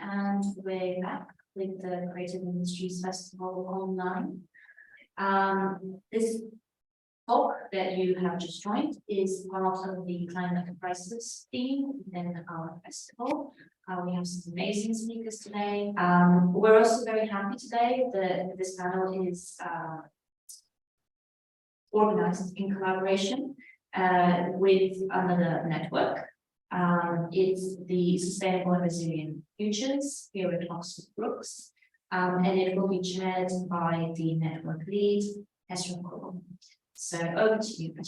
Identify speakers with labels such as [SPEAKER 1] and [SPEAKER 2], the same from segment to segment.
[SPEAKER 1] and we're back with the Creative Industries Festival online. This talk that you have just joined is part of the climate crisis theme within our festival. We have some amazing speakers today. We're also very happy today that this panel is organized in collaboration with another network. It's the Sustainable and Resilient Futures here at Oxford Brookes, and it will be chaired by the network lead, Helen Gordon. So over to you, Helen.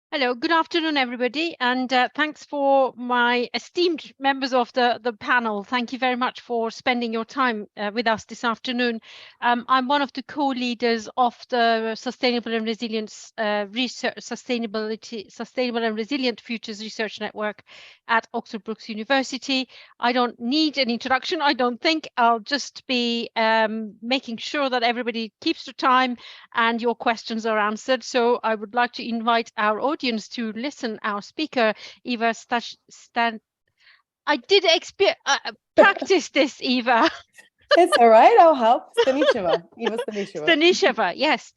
[SPEAKER 2] Hello, good afternoon, everybody, and thanks for my esteemed members of the panel. Thank you very much for spending your time with us this afternoon. I'm one of the co-leaders of the Sustainable and Resilience Sustainable and Resilient Futures Research Network at Oxford Brookes University. I don't need an introduction, I don't think. I'll just be making sure that everybody keeps to time and your questions are answered. So I would like to invite our audience to listen. Our speaker, Iva Stanisheva. I did practice this, Iva.
[SPEAKER 3] It's all right, I'll help. Stanisheva, Iva Stanisheva.
[SPEAKER 2] Stanisheva, yes.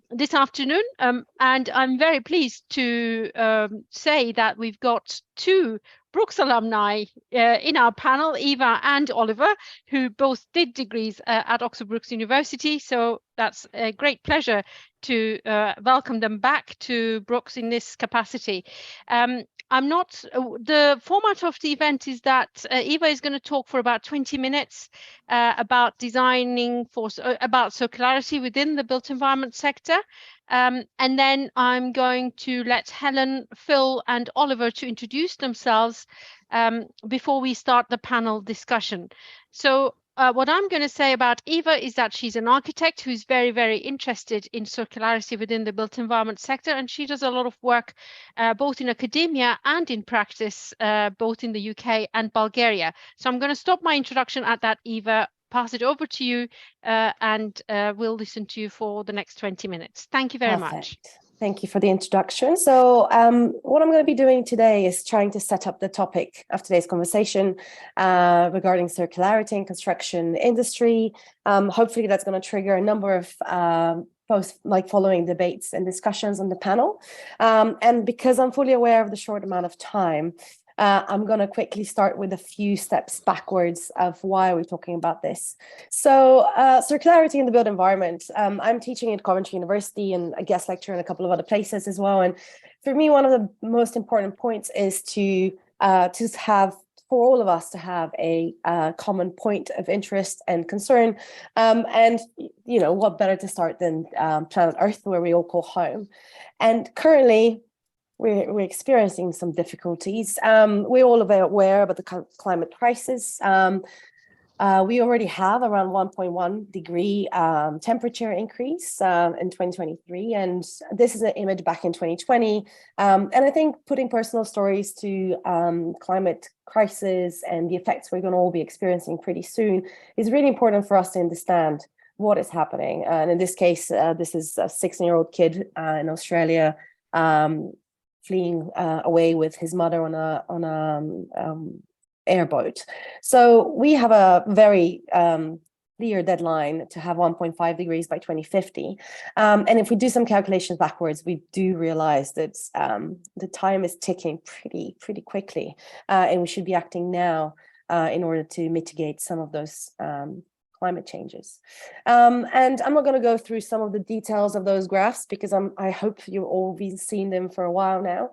[SPEAKER 2] This afternoon, and I'm very pleased to say that we've got two Brookes alumni in our panel, Iva and Oliver, who both did degrees at Oxford Brookes University. So that's a great pleasure to welcome them back to Brookes in this capacity. The format of the event is that Iva is going to talk for about 20 minutes about designing about circularity within the built environment sector. And then I'm going to let Helen, Phil and Oliver to introduce themselves before we start the panel discussion. So what I'm going to say about Iva is that she's an architect who's very, very interested in circularity within the built environment sector, and she does a lot of work both in academia and in practice, both in the UK and Bulgaria. So I'm going to stop my introduction at that, Iva, pass it over to you, and we'll listen to you for the next 20 minutes. Thank you very much.
[SPEAKER 3] Thank you for the introduction. So what I'm going to be doing today is trying to set up the topic of today's conversation regarding circularity in construction industry. Hopefully that's going to trigger a number of following debates and discussions on the panel. And because I'm fully aware of the short amount of time, I'm going to quickly start with a few steps backwards of why we're talking about this. So circularity in the built environment. I'm teaching at Coventry University and I guest lecture in a couple of other places as well. And for me, one of the most important points is to have, for all of us to have a common point of interest and concern. And, you know, what better to start than planet Earth, where we all call home. And currently, we're experiencing some difficulties. We're all aware about the climate crisis. We already have around 1.1 degree temperature increase in 2023, and this is an image back in 2020. And I think putting personal stories to climate crisis and the effects we're going to all be experiencing pretty soon is really important for us to understand what is happening. And in this case, this is a 16-year-old kid in Australia fleeing away with his mother on a airboat. So we have a very clear deadline to have 1.5 degrees by 2050. And if we do some calculations backwards, we do realize that the time is ticking pretty quickly, and we should be acting now in order to mitigate some of those climate changes. And I'm not going to go through some of the details of those graphs because I hope you've all been seeing them for a while now.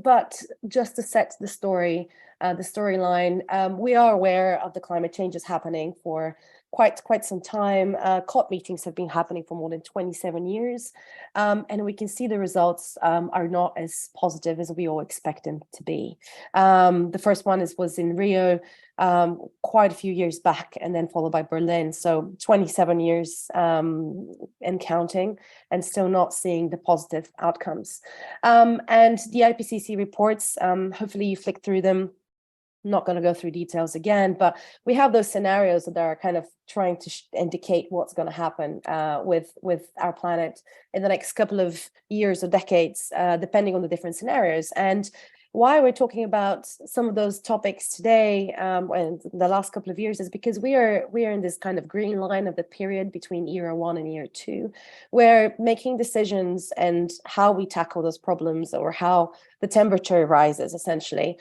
[SPEAKER 3] But just to set the story, the storyline, we are aware of the climate changes happening for quite some time. COP meetings have been happening for more than 27 years. And we can see the results are not as positive as we all expect them to be. The first one was in Rio quite a few years back, and then followed by Berlin. So 27 years and counting, and still not seeing the positive outcomes. And the IPCC reports, hopefully you flick through them. I'm not going to go through details again, but we have those scenarios that are kind of trying to indicate what's going to happen with our planet in the next couple of years or decades, depending on the different scenarios. And why we're talking about some of those topics today and the last couple of years is because we are in this kind of green line of the period between era 1 and era 2, where making decisions and how we tackle those problems, or how the temperature rises essentially,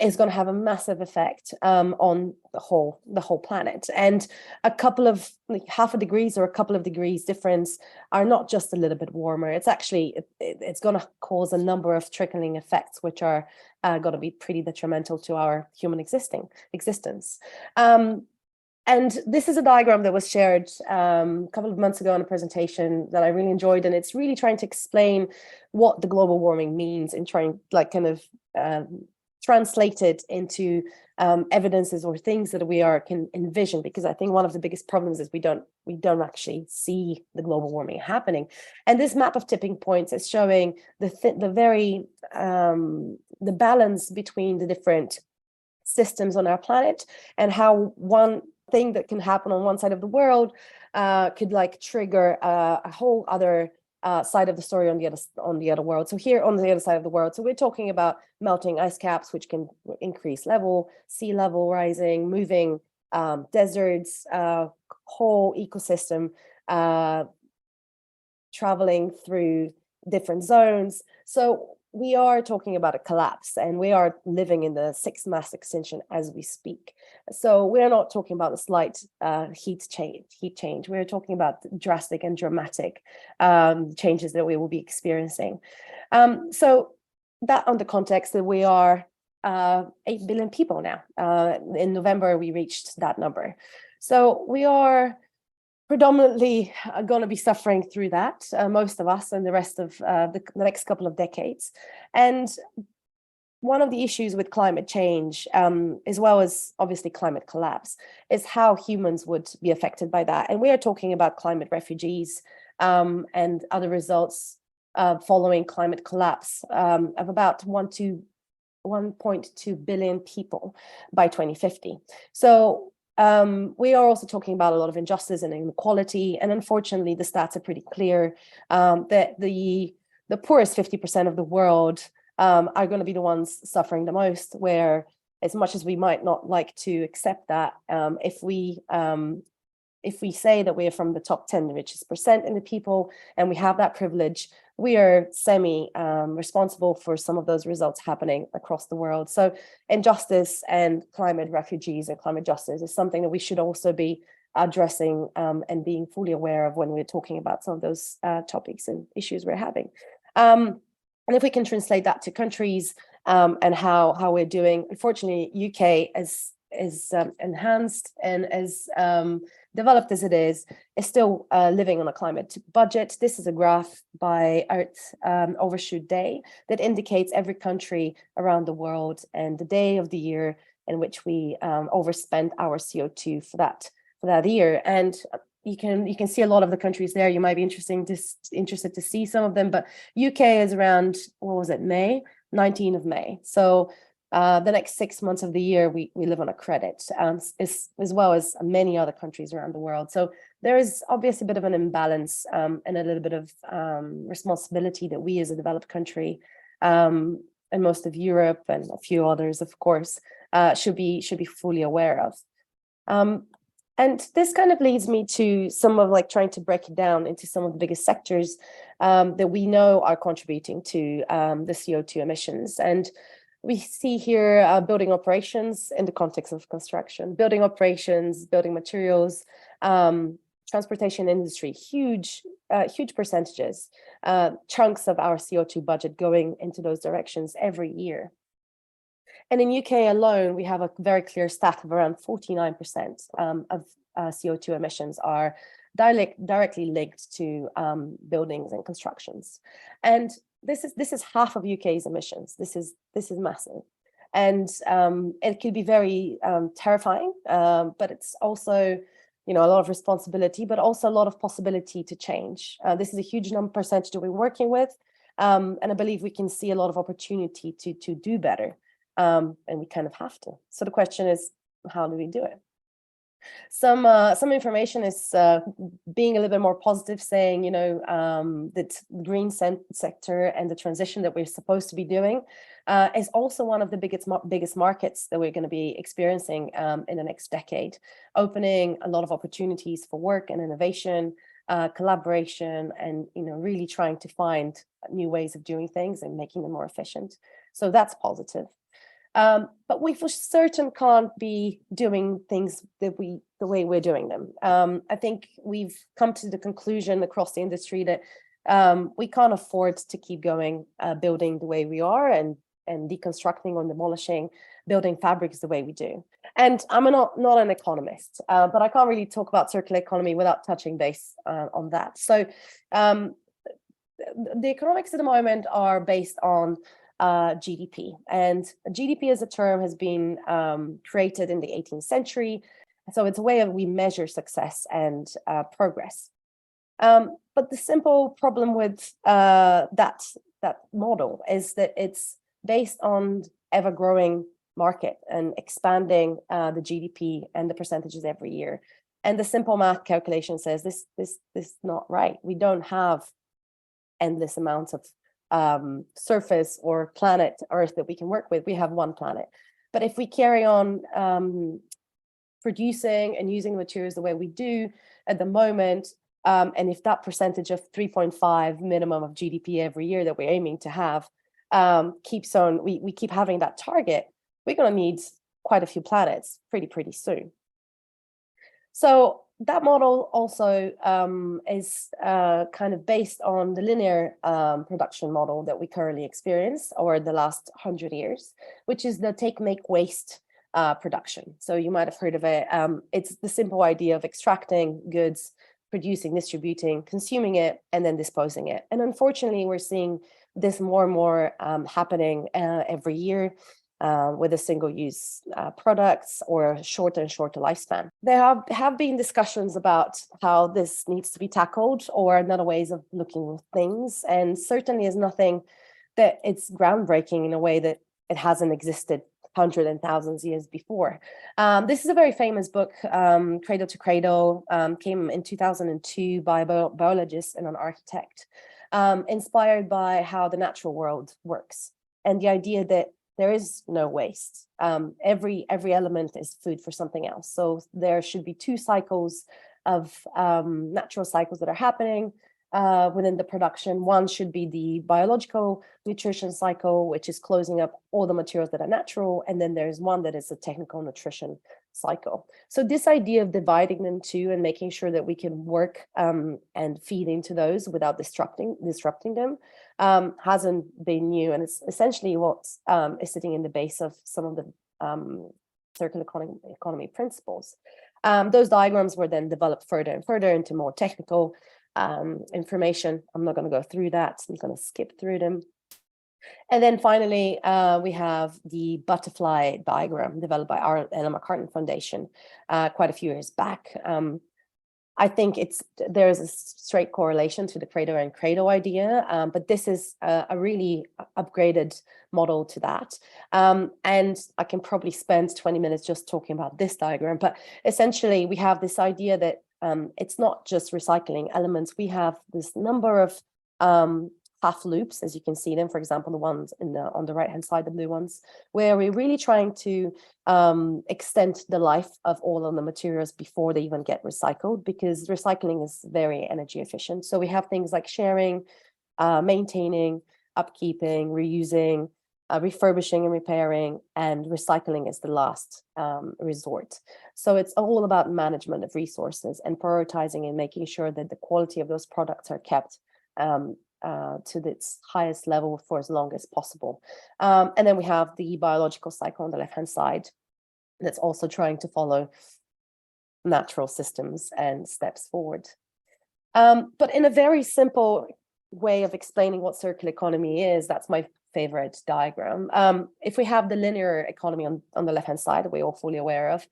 [SPEAKER 3] is going to have a massive effect on the whole planet. And a couple of half a degrees or a couple of degrees difference are not just a little bit warmer. It's actually it's going to cause a number of trickling effects, which are going to be pretty detrimental to our human existence. And this is a diagram that was shared a couple of months ago in a presentation that I really enjoyed, and it's really trying to explain what the global warming means and trying translate it into evidences or things that we can envision, because I think one of the biggest problems is we don't actually see the global warming happening. And this map of tipping points is showing the balance between the different systems on our planet, and how one thing that can happen on one side of the world could trigger a whole other side of the story on the other world. So here on the other side of the world, so we're talking about melting ice caps, which can increase sea level rising, moving deserts, whole ecosystem traveling through different zones. So we are talking about a collapse, and we are living in the 6th mass extinction as we speak. So we're not talking about a slight heat change. We're talking about drastic and dramatic changes that we will be experiencing. So that on the context that we are 8 billion people now. In November, we reached that number. So we are predominantly going to be suffering through that, most of us, and the rest of the next couple of decades. And one of the issues with climate change, as well as obviously climate collapse, is how humans would be affected by that. And we are talking about climate refugees and other results following climate collapse of about 1.2 billion people by 2050. So we are also talking about a lot of injustice and inequality, and unfortunately the stats are pretty clear that the poorest 50% of the world are going to be the ones suffering the most, where, as much as we might not like to accept that, if we say that we are from the top 10 richest percent in the people, and we have that privilege, we are responsible for some of those results happening across the world. So injustice and climate refugees and climate justice is something that we should also be addressing and being fully aware of when we're talking about some of those topics and issues we're having. And if we can translate that to countries and how we're doing, unfortunately, UK is enhanced and as developed as it is still living on a climate budget. This is a graph by Earth Overshoot Day that indicates every country around the world and the day of the year in which we overspend our CO2 for that year. And you can see a lot of the countries there. You might be interested to see some of them, but UK is around, what was it, May? 19th of May. So the next 6 months of the year, we live on a credit, as well as many other countries around the world. So there is obviously a bit of an imbalance and a little bit of responsibility that we as a developed country and most of Europe and a few others, of course, should be fully aware of. And this kind of leads me to some of trying to break it down into some of the biggest sectors that we know are contributing to the CO2 emissions. And we see here building operations in the context of construction, building operations, building materials, transportation industry, huge percentages, chunks of our CO2 budget going into those directions every year. And in UK alone, we have a very clear stat of around 49% of CO2 emissions are directly linked to buildings and constructions. And this is half of UK's emissions. This is massive. And it can be very terrifying, but it's also, a lot of responsibility, but also a lot of possibility to change. This is a huge percentage that we're working with. And I believe we can see a lot of opportunity to do better. And we kind of have to. So the question is, how do we do it? Some information is being a little bit more positive, saying, that green sector and the transition that we're supposed to be doing is also one of the biggest markets that we're going to be experiencing in the next decade, opening a lot of opportunities for work and innovation, collaboration, and really trying to find new ways of doing things and making them more efficient. So that's positive. But we for certain can't be doing things the way we're doing them. I think we've come to the conclusion across the industry that we can't afford to keep going building the way we are and deconstructing or demolishing building fabrics the way we do. And I'm not an economist, but I can't really talk about circular economy without touching base on that. So the economics at the moment are based on GDP, and GDP as a term has been created in the 18th century. So it's a way of we measure success and progress. But the simple problem with that model is that it's based on ever-growing market and expanding the GDP and the percentages every year. And the simple math calculation says this is not right. We don't have endless amounts of surface or planet Earth that we can work with. We have one planet. But if we carry on producing and using the materials the way we do at the moment, and if that percentage of 3.5 minimum of GDP every year that we're aiming to have keeps on, we keep having that target, we're going to need quite a few planets pretty soon. So that model also is kind of based on the linear production model that we currently experience over the last 100 years, which is the take, make, waste production. So you might have heard of it. It's the simple idea of extracting goods, producing, distributing, consuming it, and then disposing it. And unfortunately, we're seeing this more and more happening every year with the single-use products or shorter and shorter lifespan. There have been discussions about how this needs to be tackled or another ways of looking at things, and certainly is nothing that it's groundbreaking in a way that it hasn't existed hundreds and thousands of years before. This is a very famous book, Cradle to Cradle, came in 2002 by a biologist and an architect, inspired by how the natural world works and the idea that there is no waste. Every element is food for something else. So there should be two cycles of natural cycles that are happening within the production. One should be the biological nutrition cycle, which is closing up all the materials that are natural. And then there's one that is a technical nutrition cycle. So this idea of dividing them two and making sure that we can work and feed into those without disrupting them hasn't been new. And it's essentially what is sitting in the base of some of the circular economy principles. Those diagrams were then developed further and further into more technical information. I'm not going to go through that. I'm going to skip through them. And then finally, we have the butterfly diagram developed by our Ellen MacArthur Foundation quite a few years back. I think there is a straight correlation to the cradle and cradle idea, but this is a really upgraded model to that. And I can probably spend 20 minutes just talking about this diagram, but essentially we have this idea that it's not just recycling elements. We have this number of half loops, as you can see them, for example, the ones on the right-hand side, the blue ones, where we're really trying to extend the life of all of the materials before they even get recycled, because recycling is very energy efficient. So we have things like sharing, maintaining, upkeeping, reusing, refurbishing and repairing, and recycling is the last resort. So it's all about management of resources and prioritizing and making sure that the quality of those products are kept to its highest level for as long as possible. And then we have the biological cycle on the left-hand side that's also trying to follow natural systems and steps forward. But in a very simple way of explaining what circular economy is, that's my favorite diagram. If we have the linear economy on the left-hand side that we're all fully aware of,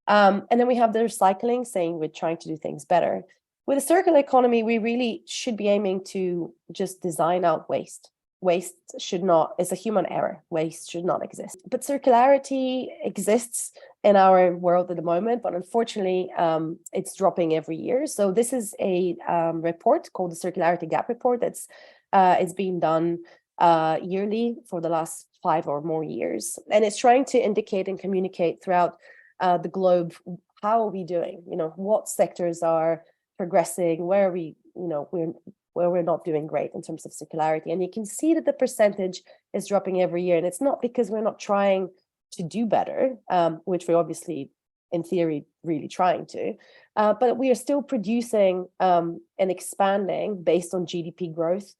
[SPEAKER 3] and then we have the recycling saying we're trying to do things better. With a circular economy, we really should be aiming to just design out waste. Waste is a human error. Waste should not exist. But circularity exists in our world at the moment, but unfortunately, it's dropping every year. So this is a report called the Circularity Gap Report that's it's being done yearly for the last 5 or more years. And it's trying to indicate and communicate throughout the globe, how are we doing? What sectors are progressing, where are we, where we're not doing great in terms of circularity. And you can see that the percentage is dropping every year. And it's not because we're not trying to do better, which we're obviously, in theory, really trying to, but we are still producing and expanding based on GDP growth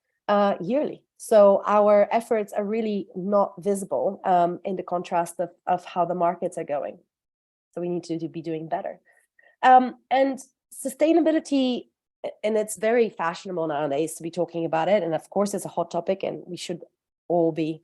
[SPEAKER 3] yearly. So our efforts are really not visible in the contrast of how the markets are going. So we need to be doing better. And sustainability, and it's very fashionable nowadays to be talking about it. And of course, it's a hot topic and we should all be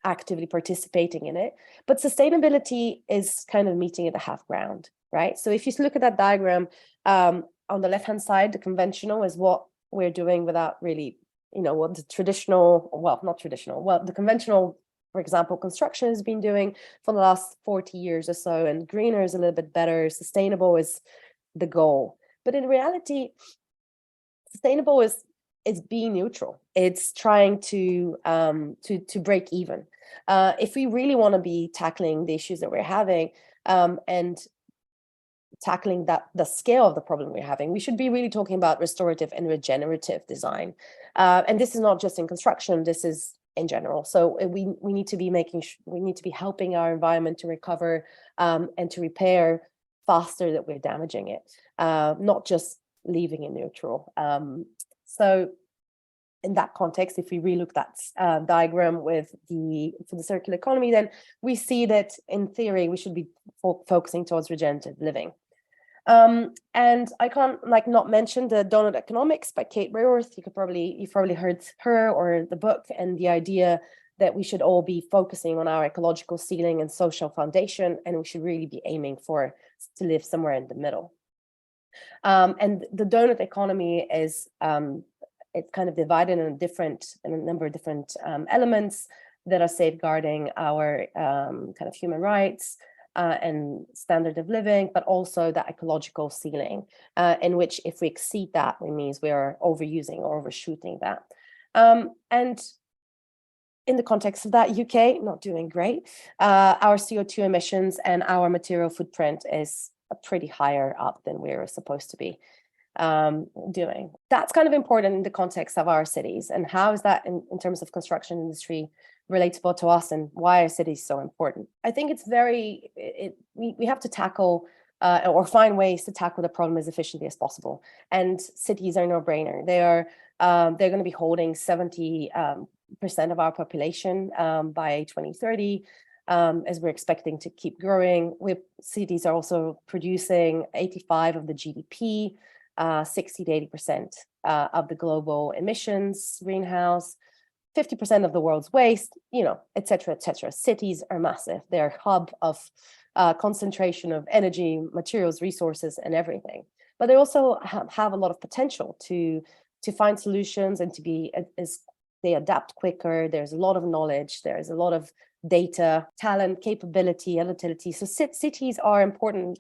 [SPEAKER 3] actively participating in it. But sustainability is kind of meeting at the half ground, right? So if you look at that diagram, on the left-hand side, the conventional is what we're doing without really, what the traditional, well, not traditional, well, the conventional, for example, construction has been doing for the last 40 years or so, and greener is a little bit better. Sustainable is the goal. But in reality, sustainable is being neutral. It's trying to break even. If we really want to be tackling the issues that we're having and tackling the scale of the problem we're having, we should be really talking about restorative and regenerative design. And this is not just in construction, this is in general. So we need to be we need to be helping our environment to recover and to repair faster that we're damaging it, not just leaving it neutral. So in that context, if we relook that diagram for the circular economy, then we see that in theory, we should be focusing towards regenerative living. And I can't not mention the Donut Economics by Kate Raworth. You've probably heard her or the book, and the idea that we should all be focusing on our ecological ceiling and social foundation, and we should really be aiming to live somewhere in the middle. And the donut economy is it's kind of divided in a number of different elements that are safeguarding our kind of human rights and standard of living, but also that ecological ceiling, in which if we exceed that, it means we are overusing or overshooting that. And in the context of that, UK not doing great. Our CO2 emissions and our material footprint is pretty higher up than we're supposed to be doing. That's kind of important in the context of our cities. And how is that in terms of construction industry relatable to us, and why are cities so important? I think it's we have to tackle or find ways to tackle the problem as efficiently as possible. And cities are no brainer. They're going to be holding 70% of our population by 2030. As we're expecting to keep growing. Cities are also producing 85% of the GDP, 60 to 80% of the global emissions, greenhouse, 50% of the world's waste, et cetera, et cetera. Cities are massive. They're a hub of concentration of energy, materials, resources, and everything. But they also have a lot of potential to find solutions and to be as they adapt quicker. There's a lot of knowledge. There's a lot of data, talent, capability, utility. So cities are important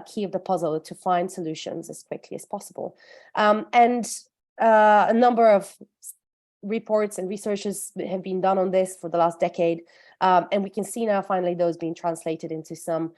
[SPEAKER 3] key of the puzzle to find solutions as quickly as possible. And a number of reports and researches have been done on this for the last decade. And we can see now finally those being translated into some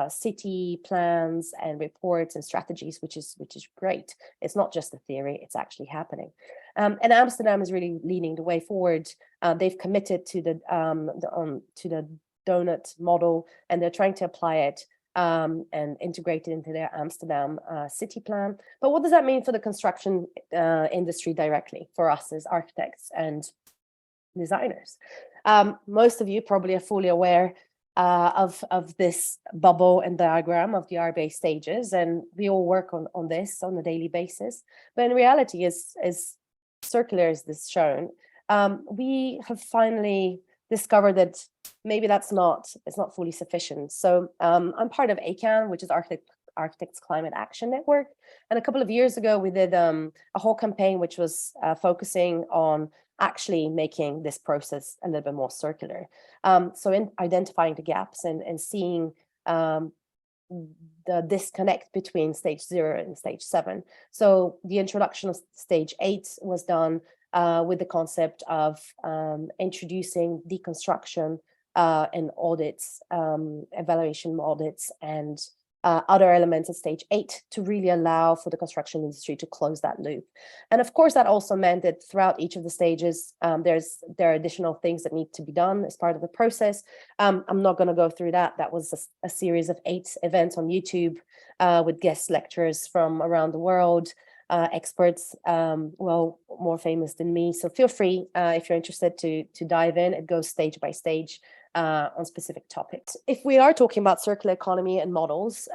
[SPEAKER 3] city plans and reports and strategies, which is great. It's not just a theory, it's actually happening. And Amsterdam is really leading the way forward. They've committed to the donut model, and they're trying to apply it and integrate it into their Amsterdam city plan. But what does that mean for the construction industry directly, for us as architects and designers? Most of you probably are fully aware of this bubble and diagram of the R-based stages, and we all work on this on a daily basis. But in reality, as circular as this shown, we have finally discovered that maybe it's not fully sufficient. So I'm part of ACAN, which is Architects Climate Action Network. And a couple of years ago, we did a whole campaign which was focusing on actually making this process a little bit more circular. So in identifying the gaps and seeing the disconnect between stage 0 and stage 7. So the introduction of stage 8 was done with the concept of introducing deconstruction and audits, evaluation audits, and other elements at stage 8 to really allow for the construction industry to close that loop. And of course, that also meant that throughout each of the stages, there are additional things that need to be done as part of the process. I'm not going to go through that. That was a series of 8 events on YouTube with guest lecturers from around the world, experts, well, more famous than me. So feel free, if you're interested, to dive in. It goes stage by stage on specific topics. If we are talking about circular economy and models,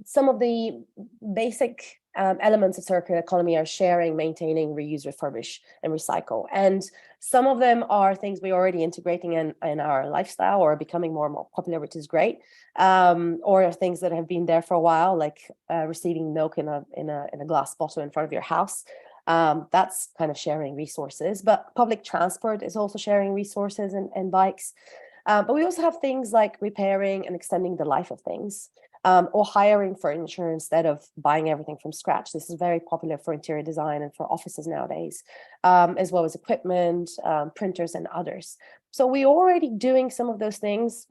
[SPEAKER 3] some of the basic elements of circular economy are sharing, maintaining, reuse, refurbish, and recycle. And some of them are things we're already integrating in our lifestyle or becoming more and more popular, which is great. Or things that have been there for a while, like receiving milk in a glass bottle in front of your house. That's kind of sharing resources, but public transport is also sharing resources and bikes. But we also have things like repairing and extending the life of things, or hiring furniture instead of buying everything from scratch. This is very popular for interior design and for offices nowadays, as well as equipment, printers, and others. So we're already doing some of those things,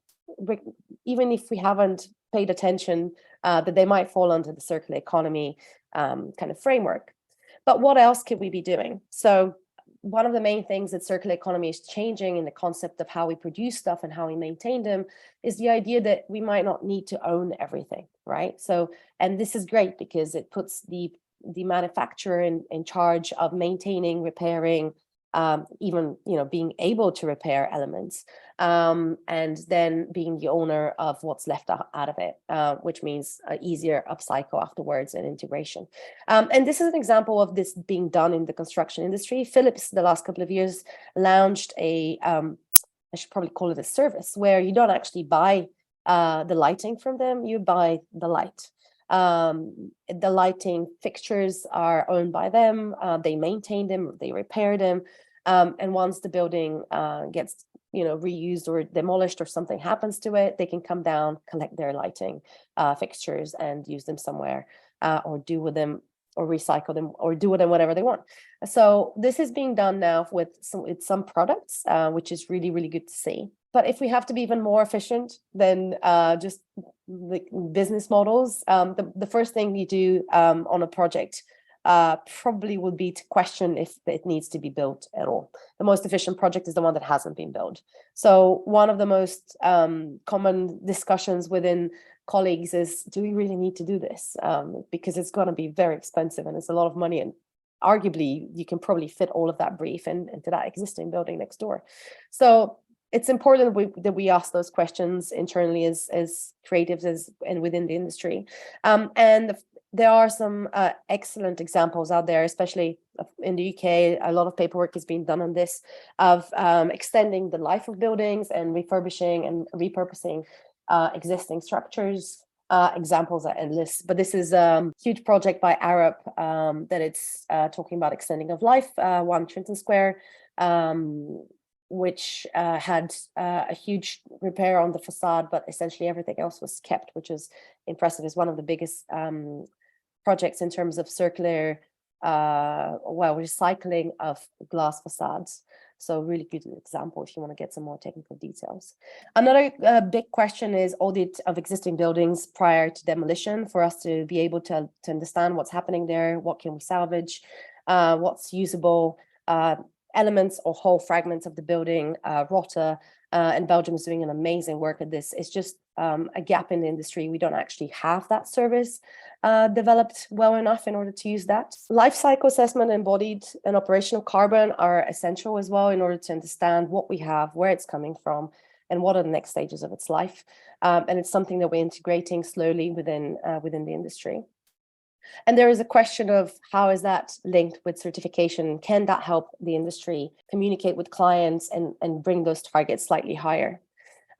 [SPEAKER 3] even if we haven't paid attention, that they might fall under the circular economy kind of framework. But what else could we be doing? So one of the main things that circular economy is changing in the concept of how we produce stuff and how we maintain them is the idea that we might not need to own everything, right? So, and this is great because it puts the manufacturer in charge of maintaining, repairing, even, you know, being able to repair elements, and then being the owner of what's left out of it, which means easier upcycle afterwards and integration. And this is an example of this being done in the construction industry. Philips, the last couple of years, launched I should probably call it a service, where you don't actually buy the lighting from them, you buy the light. The lighting fixtures are owned by them, they maintain them, they repair them, and once the building gets, you know, reused or demolished or something happens to it, they can come down, collect their lighting fixtures and use them somewhere, or do with them, or recycle them, or do with them whatever they want. So this is being done now with some products, which is really, really good to see. But if we have to be even more efficient than just the business models, the first thing you do on a project probably would be to question if it needs to be built at all. The most efficient project is the one that hasn't been built. So one of the most common discussions within colleagues is, do we really need to do this? Because it's going to be very expensive and it's a lot of money, and arguably you can probably fit all of that brief into that existing building next door. So it's important that we ask those questions internally as creatives and within the industry. And there are some excellent examples out there, especially in the UK. A lot of paperwork is being done on this, of extending the life of buildings and refurbishing and repurposing existing structures. Examples are endless, but this is a huge project by Arab that it's talking about extending of life, 1 Trenton Square, which had a huge repair on the facade, but essentially everything else was kept, which is impressive. It's one of the biggest projects in terms of circular, recycling of glass facades. So really good example if you want to get some more technical details. Another big question is audit of existing buildings prior to demolition, for us to be able to understand what's happening there, what can we salvage, what's usable, elements or whole fragments of the building, rota, and Belgium is doing an amazing work at this. It's just a gap in the industry. We don't actually have that service developed well enough in order to use that. Life cycle assessment, embodied and operational carbon are essential as well in order to understand what we have, where it's coming from, and what are the next stages of its life. And it's something that we're integrating slowly within the industry. And there is a question of how is that linked with certification? Can that help the industry communicate with clients and bring those targets slightly higher?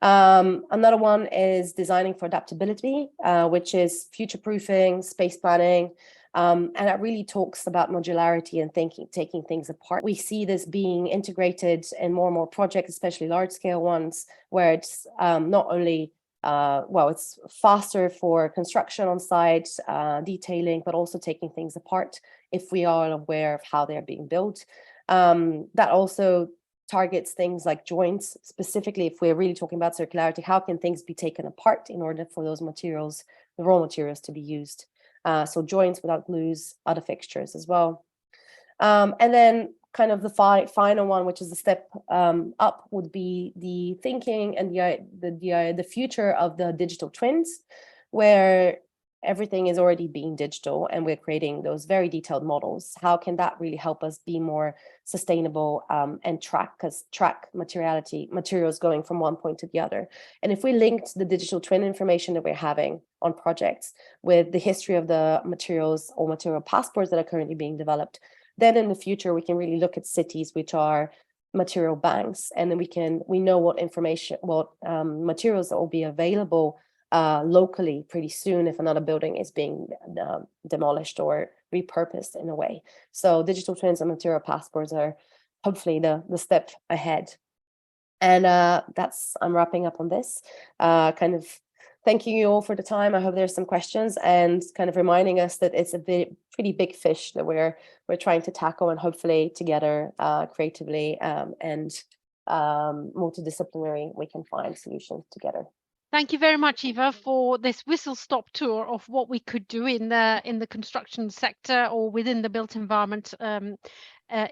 [SPEAKER 3] Another one is designing for adaptability, which is future-proofing, space planning, and it really talks about modularity and taking things apart. We see this being integrated in more and more projects, especially large-scale ones, where it's not only well, it's faster for construction on site, detailing, but also taking things apart if we are aware of how they're being built. That also targets things like joints, specifically if we're really talking about circularity, how can things be taken apart in order for those materials, the raw materials, to be used? So joints without glues, other fixtures as well. And then kind of the final one, which is a step up, would be the thinking and the future of the digital twins, where everything is already being digital and we're creating those very detailed models. How can that really help us be more sustainable and track materials going from one point to the other? And if we linked the digital twin information that we're having on projects with the history of the materials or material passports that are currently being developed, then in the future we can really look at cities which are material banks, and then we know what materials that will be available locally pretty soon if another building is being demolished or repurposed in a way. So digital twins and material passports are hopefully the step ahead. And I'm wrapping up on this, kind of thanking you all for the time. I hope there's some questions, and kind of reminding us that it's a pretty big fish that we're trying to tackle, and hopefully together, creatively and multidisciplinary, we can find solutions together.
[SPEAKER 2] Thank you very much, Iva, for this whistle-stop tour of what we could do in the construction sector or within the built environment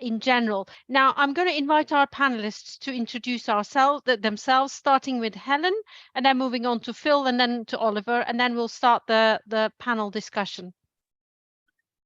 [SPEAKER 2] in general. Now, I'm going to invite our panelists to introduce themselves, starting with Helen, and then moving on to Phil, and then to Oliver, and then we'll start the panel discussion.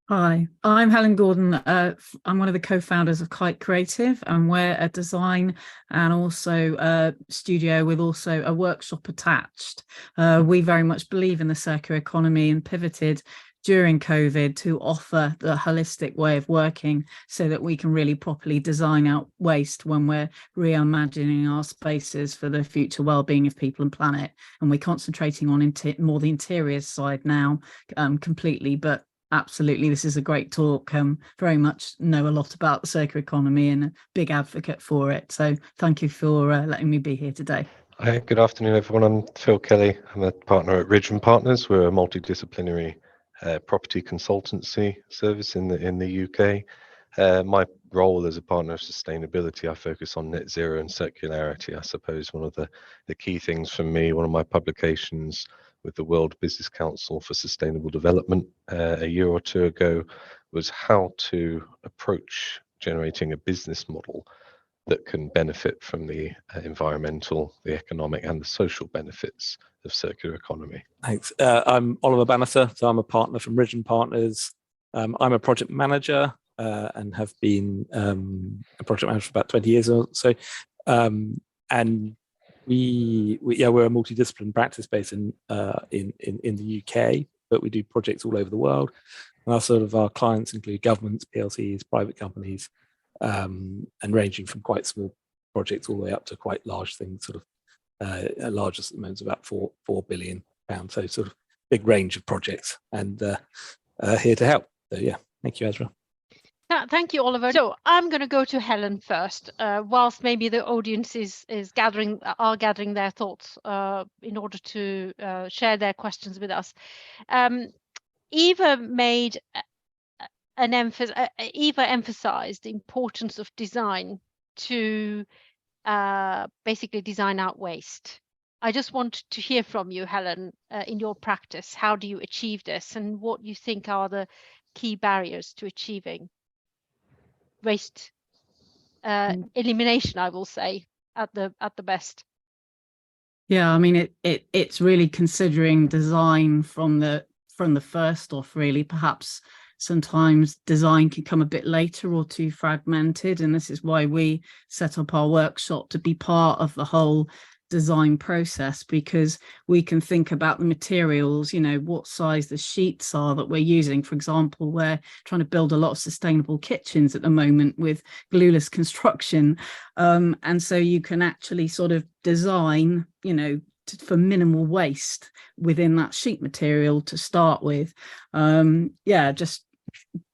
[SPEAKER 4] Hi, I'm Helen Gordon. I'm one of the co-founders of Kite Creative, and we're a design and also a studio with also a workshop attached. We very much believe in the circular economy and pivoted during COVID to offer the holistic way of working so that we can really properly design out waste when we're reimagining our spaces for the future well-being of people and planet. And we're concentrating on more the interior side now completely, but absolutely, this is a great talk. Very much know a lot about the circular economy and a big advocate for it. So thank you for letting me be here today.
[SPEAKER 5] Hi, good afternoon, everyone. I'm Phil Kelly. I'm a partner at Ridge & Partners. We're a multidisciplinary property consultancy service in the UK. My role as a partner of sustainability, I focus on net zero and circularity. I suppose one of the key things for me, one of my publications with the World Business Council for Sustainable Development a year or two ago was how to approach generating a business model that can benefit from the environmental, the economic and the social benefits of circular economy.
[SPEAKER 6] Thanks. I'm Oliver Bannister, so I'm a partner from Ridge & Partners. I'm a project manager and have been a project manager for about 20 years or so. And we're a multidiscipline practice based in the UK, but we do projects all over the world. And our clients include governments, PLCs, private companies, and ranging from quite small projects all the way up to quite large things, largest at the moment is about £4 billion. So sort of big range of projects, and here to help. So yeah, thank you, Ezra.
[SPEAKER 2] Thank you, Oliver. So I'm going to go to Helen first, whilst maybe the audience is gathering their thoughts in order to share their questions with us. Eva emphasized the importance of design to basically design out waste. I just want to hear from you, Helen, in your practice. How do you achieve this, and what you think are the key barriers to achieving waste elimination, I will say, at the best?
[SPEAKER 4] Yeah, I mean, it's really considering design from the first off, really. Perhaps sometimes design can come a bit later or too fragmented, and this is why we set up our workshop to be part of the whole design process, because we can think about the materials, what size the sheets are that we're using. For example, we're trying to build a lot of sustainable kitchens at the moment with glueless construction, and so you can actually sort of design for minimal waste within that sheet material to start with. Just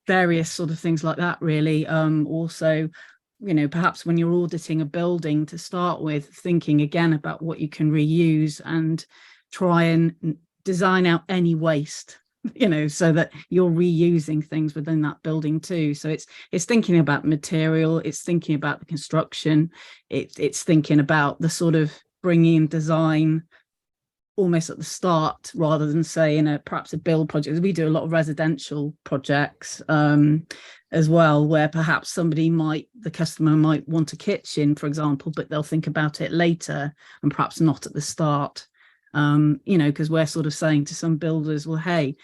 [SPEAKER 4] various sort of things like that, really. Also, perhaps when you're auditing a building to start with, thinking again about what you can reuse and try and design out any waste, you know, so that you're reusing things within that building too. So it's thinking about material, it's thinking about the construction, it's thinking about the sort of bringing in design almost at the start, rather than say in perhaps a build project. We do a lot of residential projects as well, where perhaps the customer might want a kitchen, for example, but they'll think about it later and perhaps not at the start. You know, because we're sort of saying to some builders, well, hey,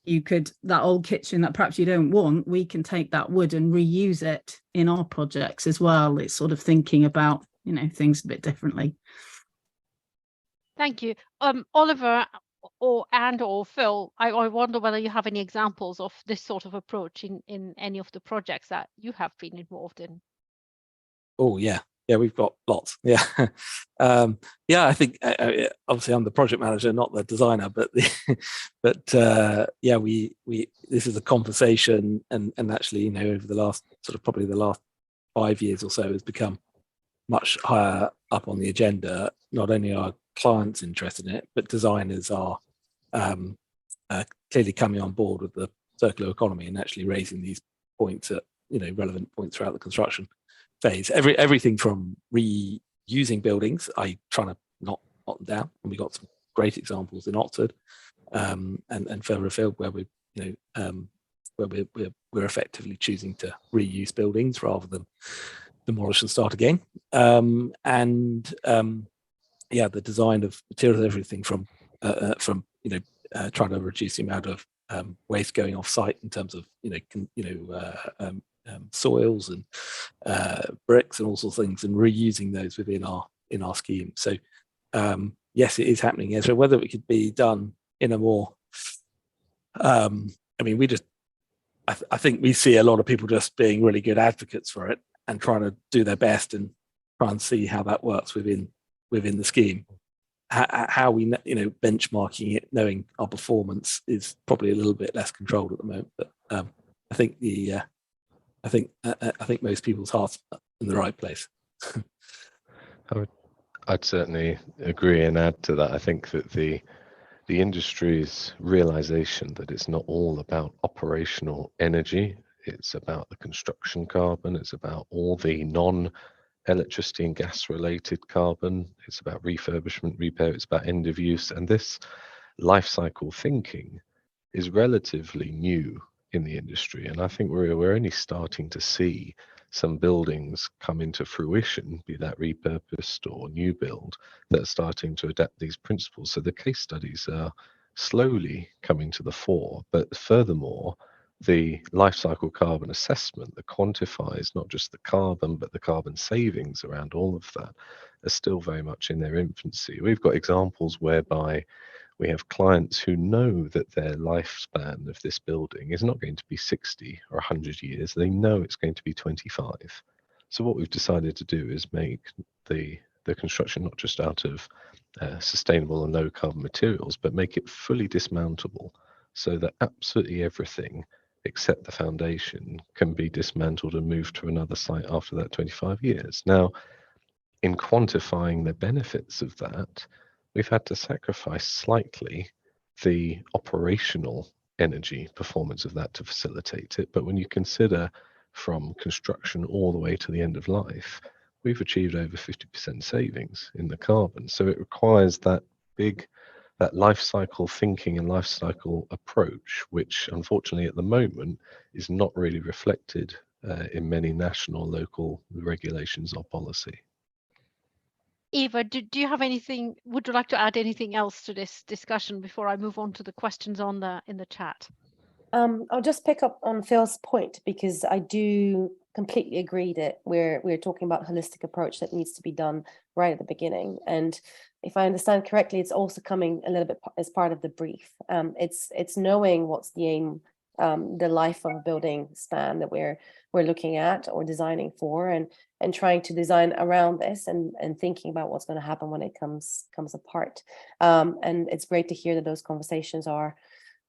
[SPEAKER 4] that old kitchen that perhaps you don't want, we can take that wood and reuse it in our projects as well. It's sort of thinking about, you know, things a bit differently.
[SPEAKER 2] Thank you. Oliver or Phil, I wonder whether you have any examples of this sort of approach in any of the projects that you have been involved in.
[SPEAKER 6] Oh, yeah. Yeah, we've got lots. Yeah. Yeah, I think obviously I'm the project manager, not the designer, but yeah, we this is a conversation, and actually, you know, over the last probably the last 5 years or so has become much higher up on the agenda. Not only are clients interested in it, but designers are clearly coming on board with the circular economy and actually raising these points at, you know, relevant points throughout the construction phase. Everything from reusing buildings, trying to knock them down, and we got some great examples in Oxford and further afield where we, you know, where we're effectively choosing to reuse buildings rather than demolish and start again. Yeah, the design of materials, everything from you know, trying to reduce the amount of waste going off site in terms of, you know, soils and bricks and all sorts of things, and reusing those within our scheme. So yes, it is happening. So whether it could be done in a more, I mean, I think we see a lot of people just being really good advocates for it and trying to do their best and try and see how that works within the scheme. How we, you know, benchmarking it, knowing our performance is probably a little bit less controlled at the moment. But I think I think most people's hearts are in the right place.
[SPEAKER 5] I'd certainly agree and add to that. I think that the industry's realization that it's not all about operational energy, it's about the construction carbon, it's about all the non-electricity and gas related carbon, it's about refurbishment, repair, it's about end of use. And this life cycle thinking is relatively new in the industry. And I think we're only starting to see some buildings come into fruition, be that repurposed or new build, that are starting to adapt these principles. So the case studies are slowly coming to the fore. But furthermore, the life cycle carbon assessment that quantifies not just the carbon, but the carbon savings around all of that are still very much in their infancy. We've got examples whereby we have clients who know that their lifespan of this building is not going to be 60 or 100 years. They know it's going to be 25. So what we've decided to do is make the construction not just out of sustainable and low carbon materials, but make it fully dismantleable, so that absolutely everything except the foundation can be dismantled and moved to another site after that 25 years. Now, in quantifying the benefits of that, we've had to sacrifice slightly the operational energy performance of that to facilitate it. But when you consider from construction all the way to the end of life, we've achieved over 50% savings in the carbon. So it requires that life cycle thinking and life cycle approach, which unfortunately at the moment is not really reflected in many national, local regulations or policy.
[SPEAKER 2] Eva, do you have anything? Would you like to add anything else to this discussion before I move on to the questions in the chat?
[SPEAKER 3] I'll just pick up on Phil's point, because I do completely agree that we're talking about a holistic approach that needs to be done right at the beginning. And if I understand correctly, it's also coming a little bit as part of the brief. It's knowing what's the aim, the life of a building span that we're looking at or designing for, and trying to design around this and thinking about what's going to happen when it comes apart. And it's great to hear that those conversations are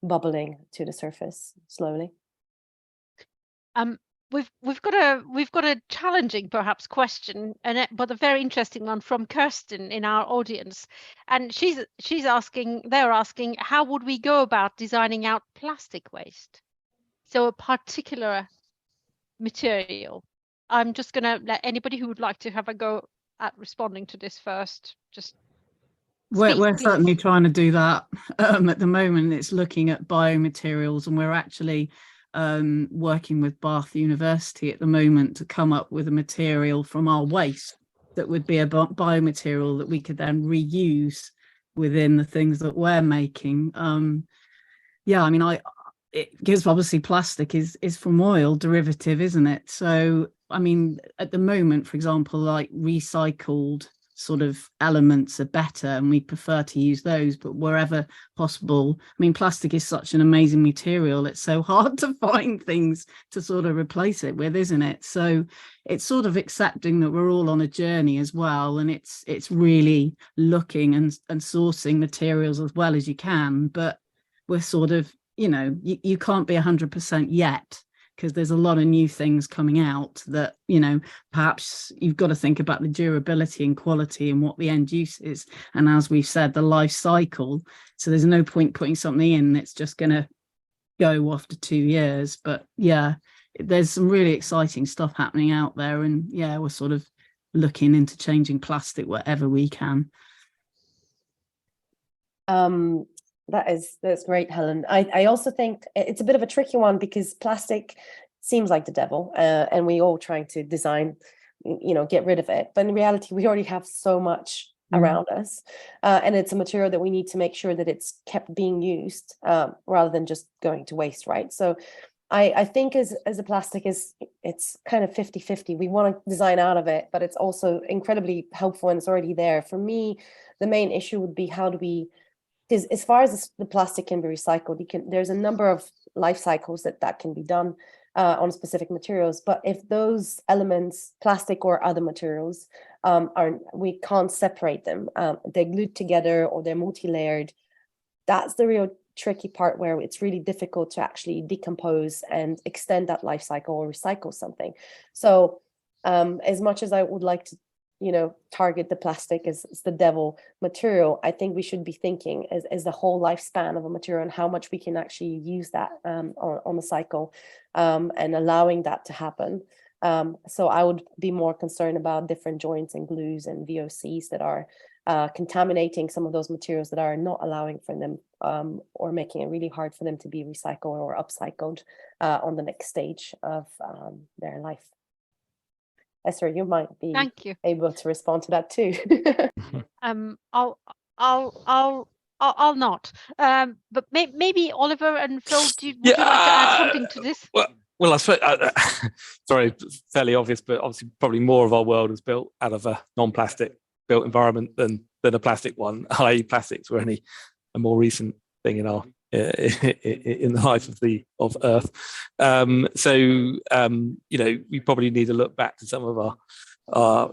[SPEAKER 3] bubbling to the surface slowly.
[SPEAKER 2] we've got a challenging perhaps question, but a very interesting one from Kirsten in our audience, and they're asking, how would we go about designing out plastic waste? So a particular material. I'm just going to let anybody who would like to have a go at responding to this first. Just
[SPEAKER 4] we're certainly trying to do that at the moment. It's looking at biomaterials, and we're actually working with Bath University at the moment to come up with a material from our waste that would be a biomaterial that we could then reuse within the things that we're making. Yeah, I mean, because obviously plastic is from oil derivative, isn't it? So I mean, at the moment, for example, like recycled sort of elements are better, and we prefer to use those, but wherever possible. I mean, plastic is such an amazing material, it's so hard to find things to sort of replace it with, isn't it? So it's sort of accepting that we're all on a journey as well, and it's really looking and sourcing materials as well as you can, but we're sort of, you know, you can't be 100% yet, because there's a lot of new things coming out that, you know, perhaps you've got to think about the durability and quality and what the end use is. And as we've said, the life cycle. So there's no point putting something in that's just going to go after 2 years. But yeah, there's some really exciting stuff happening out there. And yeah, we're sort of looking into changing plastic wherever we can.
[SPEAKER 3] That's great, Helen. I also think it's a bit of a tricky one, because plastic seems like the devil, and we all trying to design, you know, get rid of it. But in reality, we already have so much around us, and it's a material that we need to make sure that it's kept being used, rather than just going to waste, right? So I think as a plastic it's kind of 50-50. We want to design out of it, but it's also incredibly helpful and it's already there. For me, the main issue would be how do we, because as far as the plastic can be recycled, there's a number of life cycles that can be done on specific materials. But if those elements, plastic or other materials, we can't separate them. They're glued together or they're multi-layered. That's the real tricky part, where it's really difficult to actually decompose and extend that life cycle or recycle something. So as much as I would like to, you know, target the plastic as the devil material, I think we should be thinking as the whole lifespan of a material and how much we can actually use that on the cycle, and allowing that to happen. So I would be more concerned about different joints and glues and VOCs that are contaminating some of those materials, that are not allowing for them, or making it really hard for them to be recycled or upcycled on the next stage of their life. Esther, you might be able to respond to that too.
[SPEAKER 2] I'll not. But maybe Oliver and Phil, would you like to add something to this?
[SPEAKER 6] Well, I suppose, sorry, fairly obvious, but obviously probably more of our world is built out of a non-plastic built environment than a plastic one, i.e. plastics were only a more recent thing in our in the life of Earth. So you know, we probably need to look back to some of our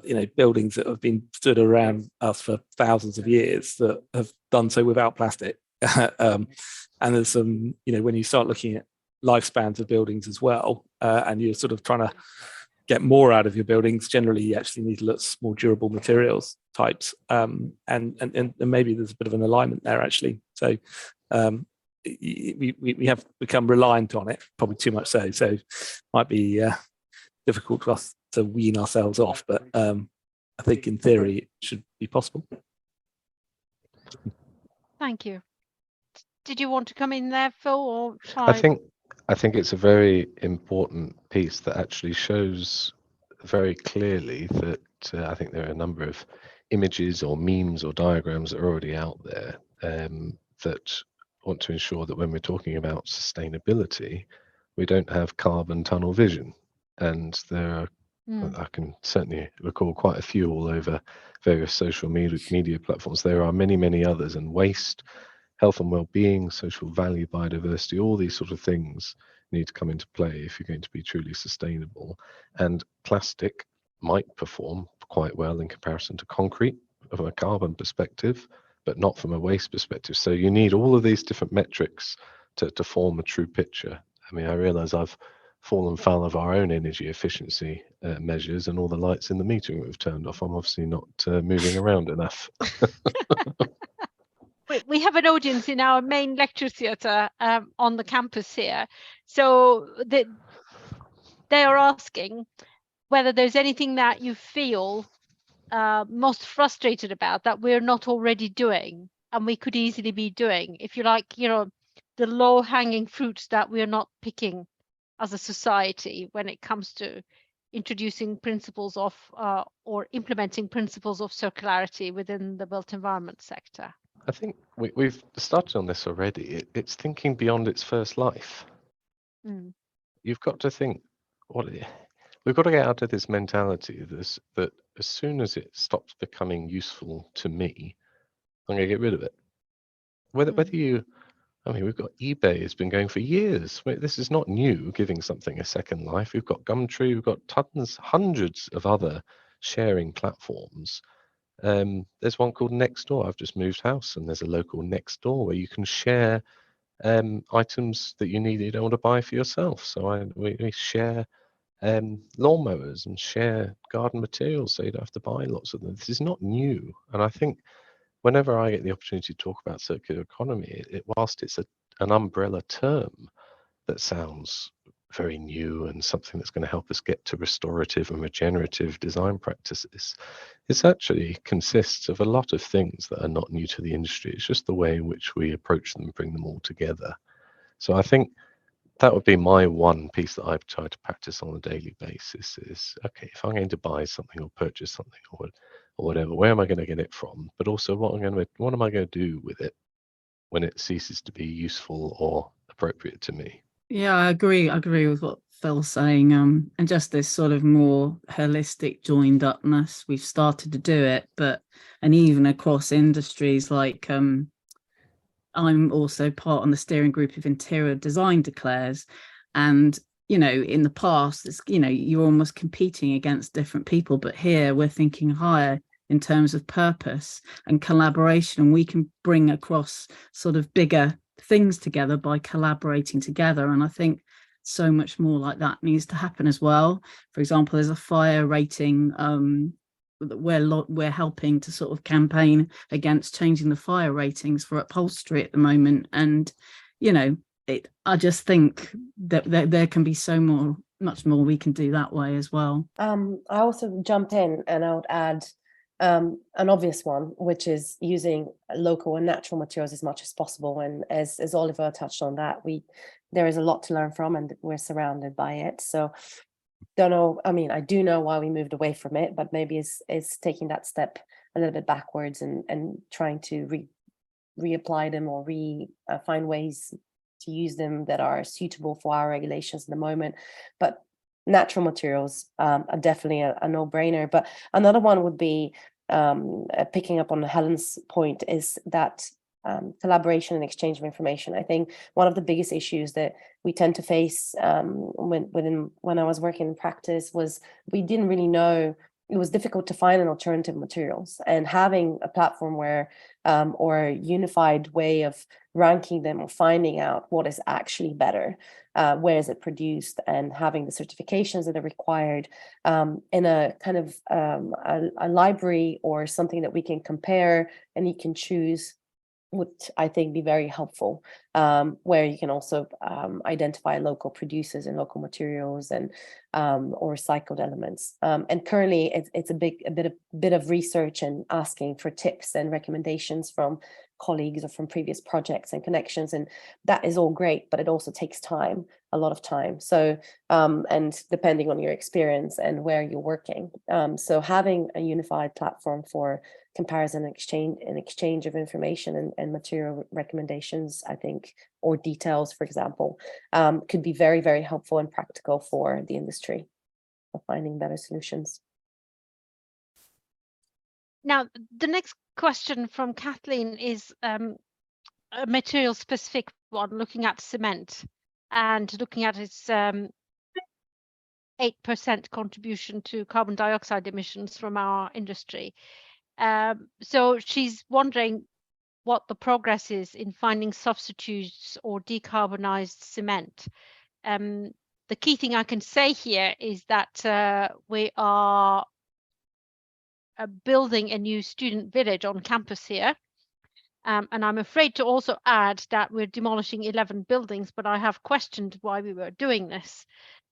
[SPEAKER 6] you know, buildings that have been stood around us for thousands of years that have done so without plastic. And there's some, you know, when you start looking at lifespans of buildings as well, and you're sort of trying to get more out of your buildings, generally you actually need to look at more durable materials types, and maybe there's a bit of an alignment there actually. So we have become reliant on it, probably too much so might be difficult for us to wean ourselves off, but I think in theory it should be possible.
[SPEAKER 2] Thank you. Did you want to come in there, Phil, or shall
[SPEAKER 5] I think it's a very important piece that actually shows very clearly that I think there are a number of images or memes or diagrams that are already out there that want to ensure that when we're talking about sustainability, we don't have carbon tunnel vision. And there are, I can certainly recall quite a few all over various social media platforms. There are many, many others, and waste, health and well-being, social value, biodiversity, all these sort of things need to come into play if you're going to be truly sustainable. And plastic might perform quite well in comparison to concrete from a carbon perspective, but not from a waste perspective. So you need all of these different metrics to form a true picture. I mean, I realize I've fallen foul of our own energy efficiency measures, and all the lights in the meeting room have turned off. I'm obviously not moving around enough.
[SPEAKER 2] We have an audience in our main lecture theatre on the campus here. So they are asking whether there's anything that you feel most frustrated about that we're not already doing and we could easily be doing, if you like, you know, the low-hanging fruits that we're not picking as a society when it comes to introducing principles of or implementing principles of circularity within the built environment sector.
[SPEAKER 5] I think we've started on this already. It's thinking beyond its first life.
[SPEAKER 2] Mm.
[SPEAKER 5] You've got to think, we've got to get out of this mentality that as soon as it stops becoming useful to me, I'm going to get rid of it. Whether you, I mean, we've got eBay has been going for years. This is not new, giving something a second life. We've got Gumtree, we've got hundreds of other sharing platforms. There's one called Nextdoor. I've just moved house, and there's a local Nextdoor where you can share items that you don't want to buy for yourself. So we share lawnmowers and share garden materials, so you don't have to buy lots of them. This is not new, and I think whenever I get the opportunity to talk about circular economy, whilst it's an umbrella term that sounds very new and something that's going to help us get to restorative and regenerative design practices, it actually consists of a lot of things that are not new to the industry. It's just the way in which we approach them and bring them all together. So I think that would be my one piece that I've tried to practice on a daily basis is, okay, if I'm going to buy something or purchase something or whatever, where am I going to get it from? But also what am I going to do with it when it ceases to be useful or appropriate to me?
[SPEAKER 4] Yeah, I agree with what Phil's saying. And just this sort of more holistic joined upness. We've started to do it, and even across industries, like I'm also part on the steering group of Interior Design Declares, and you know, in the past, it's, you know, you're almost competing against different people, but here we're thinking higher in terms of purpose and collaboration, and we can bring across sort of bigger things together by collaborating together. And I think so much more like that needs to happen as well. For example, there's a fire rating we're helping to sort of campaign against changing the fire ratings for upholstery at the moment. And you know, I just think that there can be much more we can do that way as well.
[SPEAKER 3] I also jump in and I would add an obvious one, which is using local and natural materials as much as possible. And as Oliver touched on that, there is a lot to learn from, and we're surrounded by it. So don't know, I mean, I do know why we moved away from it, but maybe it's taking that step a little bit backwards and trying to reapply them or find ways to use them that are suitable for our regulations at the moment. But natural materials are definitely a no-brainer. But another one would be picking up on Helen's point is that collaboration and exchange of information. I think one of the biggest issues that we tend to face when I was working in practice was we didn't really know. It was difficult to find an alternative materials, and having a platform where or a unified way of ranking them or finding out what is actually better, where is it produced, and having the certifications that are required in a kind of a library or something that we can compare and you can choose would, I think, be very helpful, where you can also identify local producers and local materials and or recycled elements. And currently, it's a bit of research and asking for tips and recommendations from colleagues or from previous projects and connections, and that is all great, but it also takes time, a lot of time. So and depending on your experience and where you're working, so having a unified platform for comparison and exchange of information and material recommendations, I think, or details, for example, could be very, very helpful and practical for the industry for finding better solutions.
[SPEAKER 2] Now, the next question from Kathleen is a material specific one, looking at cement and looking at its 8% contribution to carbon dioxide emissions from our industry. So she's wondering what the progress is in finding substitutes or decarbonized cement. the key thing I can say here is that we are building a new student village on campus here. And I'm afraid to also add that we're demolishing 11 buildings, but I have questioned why we were doing this.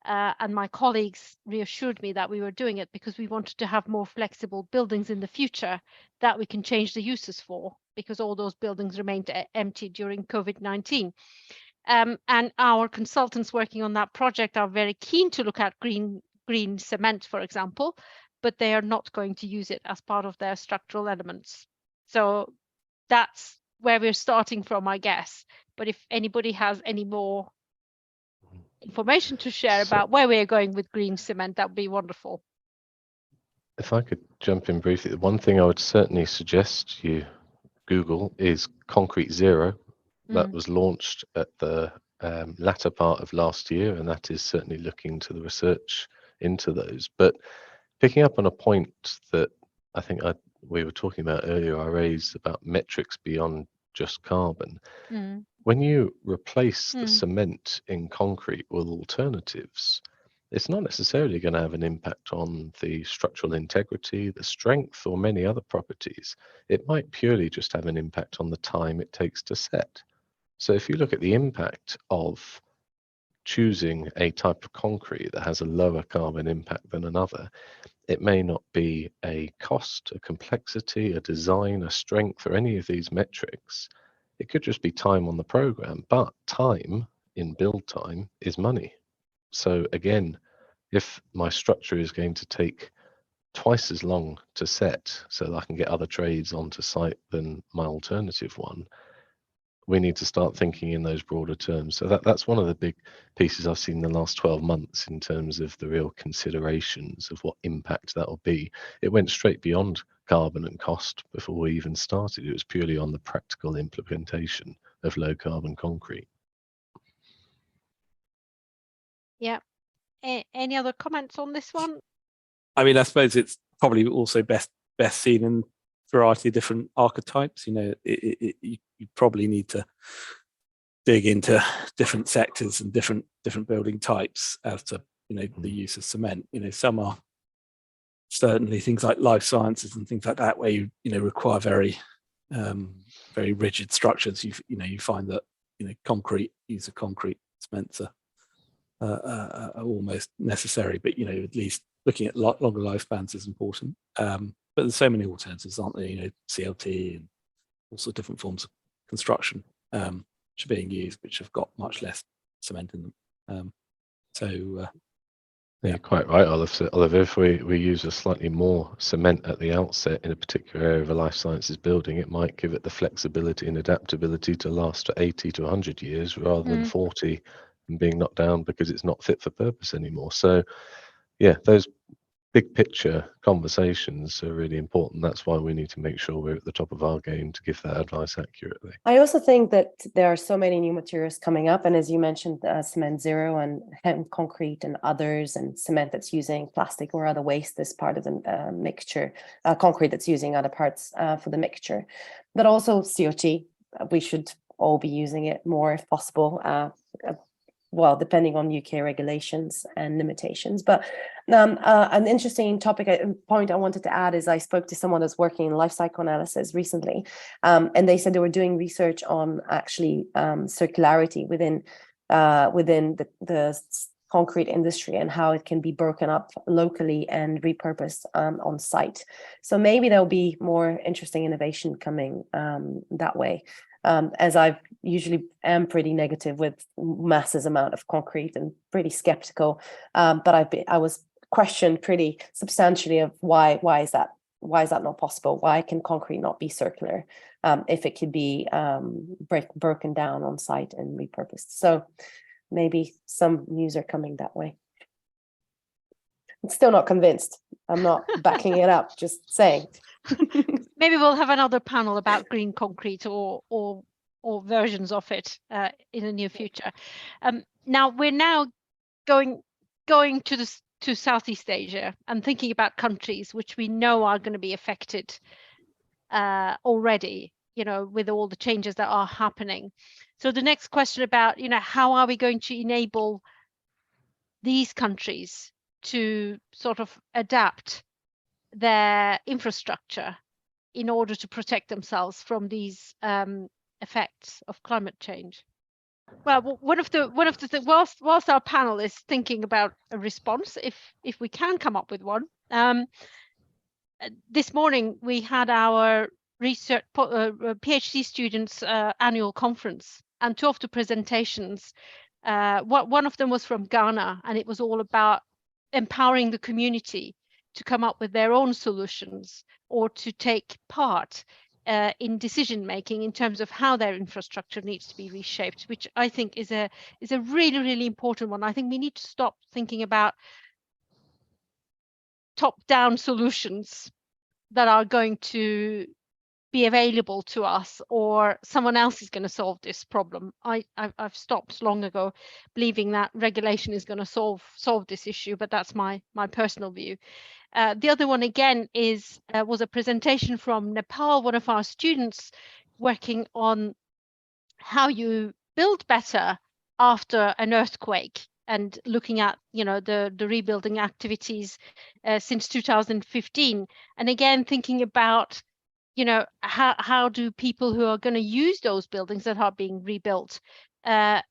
[SPEAKER 2] And my colleagues reassured me that we were doing it because we wanted to have more flexible buildings in the future that we can change the uses for, because all those buildings remained empty during COVID-19. And our consultants working on that project are very keen to look at green cement, for example, but they are not going to use it as part of their structural elements. So that's where we're starting from, I guess. But if anybody has any more information to share about where we're going with green cement, that would be wonderful.
[SPEAKER 5] If I could jump in briefly, the one thing I would certainly suggest you Google is Concrete Zero. That was launched at the latter part of last year, and that is certainly looking to the research into those. But picking up on a point that I think we were talking about earlier, I raised about metrics beyond just carbon. When you replace the cement in concrete with alternatives, it's not necessarily going to have an impact on the structural integrity, the strength, or many other properties. It might purely just have an impact on the time it takes to set. So if you look at the impact of choosing a type of concrete that has a lower carbon impact than another, it may not be a cost, a complexity, a design, a strength, or any of these metrics. It could just be time on the program, but time in build time is money. So again, if my structure is going to take twice as long to set so that I can get other trades onto site than my alternative one, we need to start thinking in those broader terms. So that's one of the big pieces I've seen in the last 12 months in terms of the real considerations of what impact that will be. It went straight beyond carbon and cost before we even started. It was purely on the practical implementation of low carbon concrete.
[SPEAKER 2] Yeah. Any other comments on this one?
[SPEAKER 6] I mean, I suppose it's probably also best seen in a variety of different archetypes. You know, you probably need to dig into different sectors and different building types as to, you know, the use of cement. You know, some are certainly things like life sciences and things like that, where you require very rigid structures. You find that, you know, use of concrete cements are almost necessary, but, you know, at least looking at longer lifespans is important. But there's so many alternatives, aren't there? You know, CLT and all sorts of different forms of construction which are being used, which have got much less cement in them.
[SPEAKER 5] Yeah, you're quite right, Oliver. If we use a slightly more cement at the outset in a particular area of a life sciences building, it might give it the flexibility and adaptability to last for 80 to 100 years rather than 40 and being knocked down because it's not fit for purpose anymore. So yeah, those big picture conversations are really important. That's why we need to make sure we're at the top of our game to give that advice accurately.
[SPEAKER 3] I also think that there are so many new materials coming up, and as you mentioned, cement zero and hemp concrete and others, and cement that's using plastic or other waste as part of the mixture, concrete that's using other parts for the mixture, but also COT. We should all be using it more if possible. Well, depending on UK regulations and limitations. But an interesting point I wanted to add is I spoke to someone that's working in life cycle analysis recently, and they said they were doing research on actually circularity within the concrete industry and how it can be broken up locally and repurposed on site. So maybe there'll be more interesting innovation coming that way. As I usually am pretty negative with masses amount of concrete and pretty skeptical, but I was questioned pretty substantially of why is that not possible? Why can concrete not be circular if it could be broken down on site and repurposed? So maybe some news are coming that way. I'm still not convinced. I'm not backing it up, just saying.
[SPEAKER 2] Maybe we'll have another panel about green concrete or versions of it in the near future. Now we're going to Southeast Asia and thinking about countries which we know are going to be affected already, you know, with all the changes that are happening. So the next question about, you know, how are we going to enable these countries to sort of adapt their infrastructure in order to protect themselves from these effects of climate change? Well, one of the whilst our panel is thinking about a response, if we can come up with one, this morning we had our research PhD students annual conference, and two of the presentations, one of them was from Ghana, and it was all about empowering the community to come up with their own solutions or to take part in decision making in terms of how their infrastructure needs to be reshaped, which I think is a really, really important one. I think we need to stop thinking about top-down solutions that are going to be available to us, or someone else is going to solve this problem. I've stopped long ago believing that regulation is going to solve this issue, but that's my personal view. The other one again was a presentation from Nepal, one of our students working on how you build better after an earthquake, and looking at the rebuilding activities since 2015, and again thinking about how do people who are going to use those buildings that are being rebuilt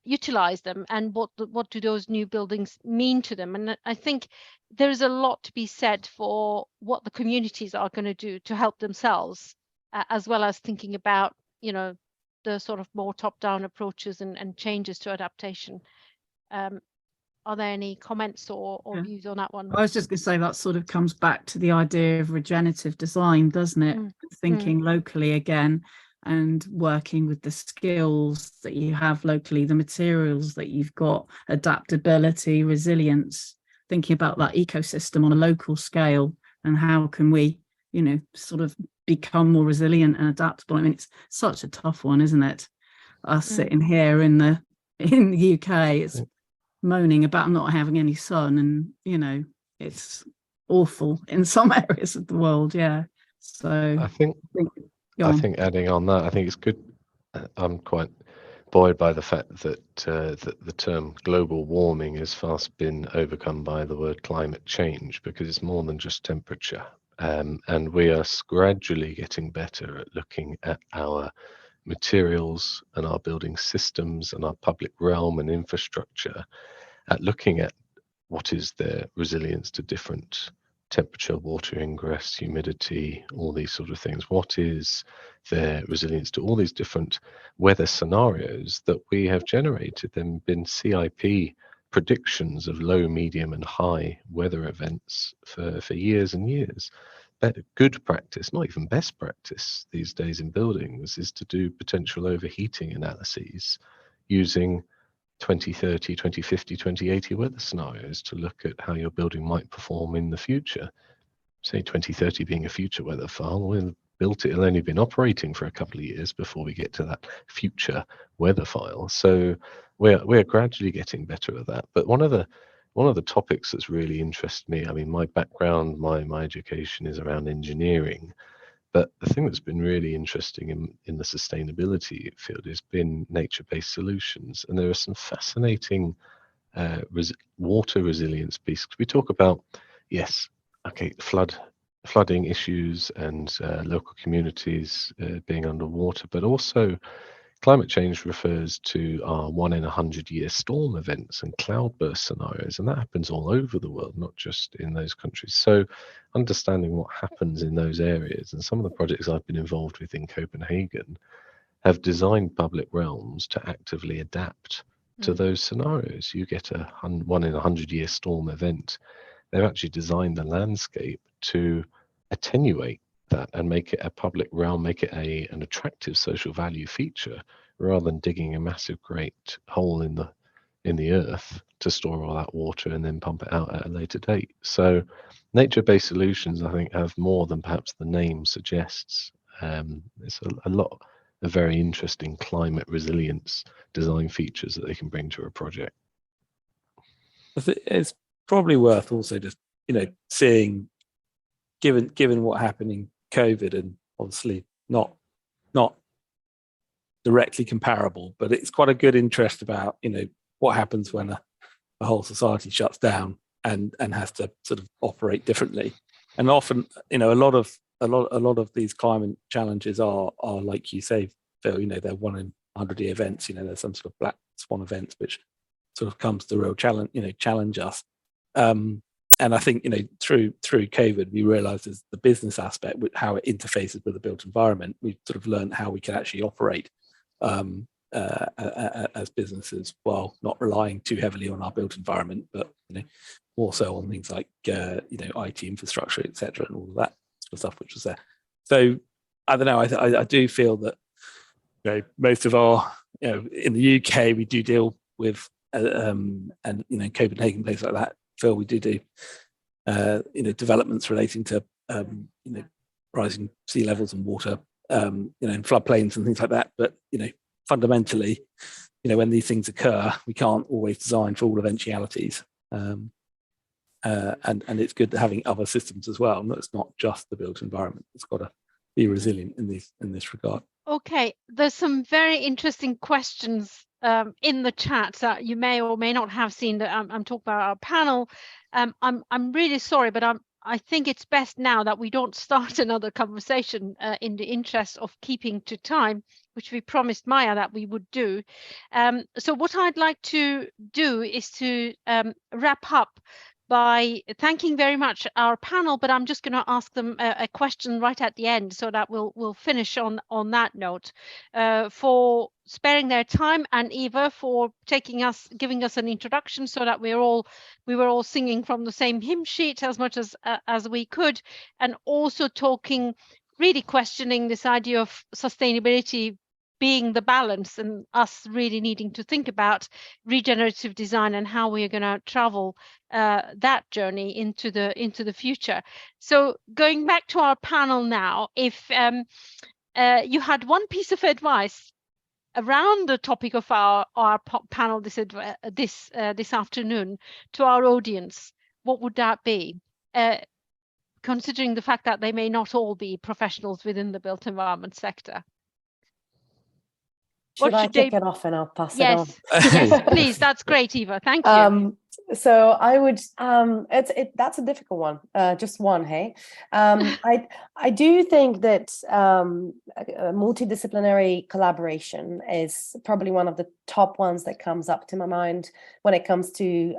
[SPEAKER 2] utilize them, and what do those new buildings mean to them. And I think there is a lot to be said for what the communities are going to do to help themselves, as well as thinking about the sort of more top-down approaches and changes to adaptation. Are there any comments or views on that one?
[SPEAKER 4] I was just going to say that sort of comes back to the idea of regenerative design, doesn't it? Thinking locally again, and working with the skills that you have locally, the materials that you've got, adaptability, resilience, thinking about that ecosystem on a local scale, and how can we, sort of become more resilient and adaptable. I mean, it's such a tough one, isn't it? Us sitting here in the UK, it's moaning about not having any sun, and it's awful in some areas of the world. So
[SPEAKER 5] I think adding on that, I think it's good. I'm quite buoyed by the fact that the term global warming has fast been overcome by the word climate change, because it's more than just temperature, and we are gradually getting better at looking at our materials and our building systems and our public realm and infrastructure, at looking at what is their resilience to different temperature, water ingress, humidity, all these sort of things. What is their resilience to all these different weather scenarios that we have generated? There have been CIP predictions of low, medium and high weather events for years and years. But good practice, not even best practice these days in buildings, is to do potential overheating analyses using 2030, 2050, 2080 weather scenarios to look at how your building might perform in the future. Say 2030 being a future weather file, we'll built it'll only been operating for a couple of years before we get to that future weather file. So we're gradually getting better at that. But one of the topics that's really interested me, I mean, my background, my education is around engineering. But the thing that's been really interesting in the sustainability field has been nature-based solutions. And there are some fascinating water resilience pieces. We talk about, flooding issues and local communities being underwater, but also climate change refers to our 1 in 100-year storm events and cloudburst scenarios, and that happens all over the world, not just in those countries. So understanding what happens in those areas, and some of the projects I've been involved with in Copenhagen have designed public realms to actively adapt to those scenarios. You get a 1 in 100-year storm event. They've actually designed the landscape to attenuate that and make it a public realm, make it an attractive social value feature, rather than digging a massive great hole in the earth to store all that water and then pump it out at a later date. So nature-based solutions, I think, have more than perhaps the name suggests. It's a lot of very interesting climate resilience design features that they can bring to a project.
[SPEAKER 6] It's probably worth also just seeing, given what happened in COVID, and obviously not directly comparable, but it's quite a good interest about what happens when the whole society shuts down and has to sort of operate differently. And often, a lot of these climate challenges are like you say, Phil, they're 1 in 100-year events. There's some sort of black swan events which sort of comes to real challenge us. And I think, through COVID, we realized there's the business aspect, with how it interfaces with the built environment. We've sort of learned how we can actually operate as businesses, while not relying too heavily on our built environment, but more so on things like IT infrastructure, etc., and all of that sort of stuff which was there. So I don't know. I do feel that most of our in the UK we do deal with and Copenhagen, places like that. Phil, we do developments relating to rising sea levels and water, and floodplains and things like that. But fundamentally, when these things occur, we can't always design for all eventualities. And it's good having other systems as well. It's not just the built environment. It's got to be resilient in this regard. Okay,
[SPEAKER 2] there's some very interesting questions in the chat that you may or may not have seen. That I'm talking about our panel. I'm really sorry, but I think it's best now that we don't start another conversation in the interest of keeping to time, which we promised Maya that we would do. So what I'd like to do is to wrap up by thanking very much our panel, but I'm just going to ask them a question right at the end, so that we'll finish on that note. For sparing their time, and Eva for giving us an introduction, so that we were all singing from the same hymn sheet as much as we could, and also really questioning this idea of sustainability being the balance, and us really needing to think about regenerative design and how we are going to travel that journey into the future. So going back to our panel now, if you had one piece of advice around the topic of our panel this afternoon to our audience, what would that be? Considering the fact that they may not all be professionals within the built environment sector.
[SPEAKER 3] Should I kick it off and I'll pass it on?
[SPEAKER 2] Yes, please. That's great, Eva. Thank you.
[SPEAKER 3] So I would, that's a difficult one. Just one, hey. I do think that multidisciplinary collaboration is probably one of the top ones that comes up to my mind when it comes to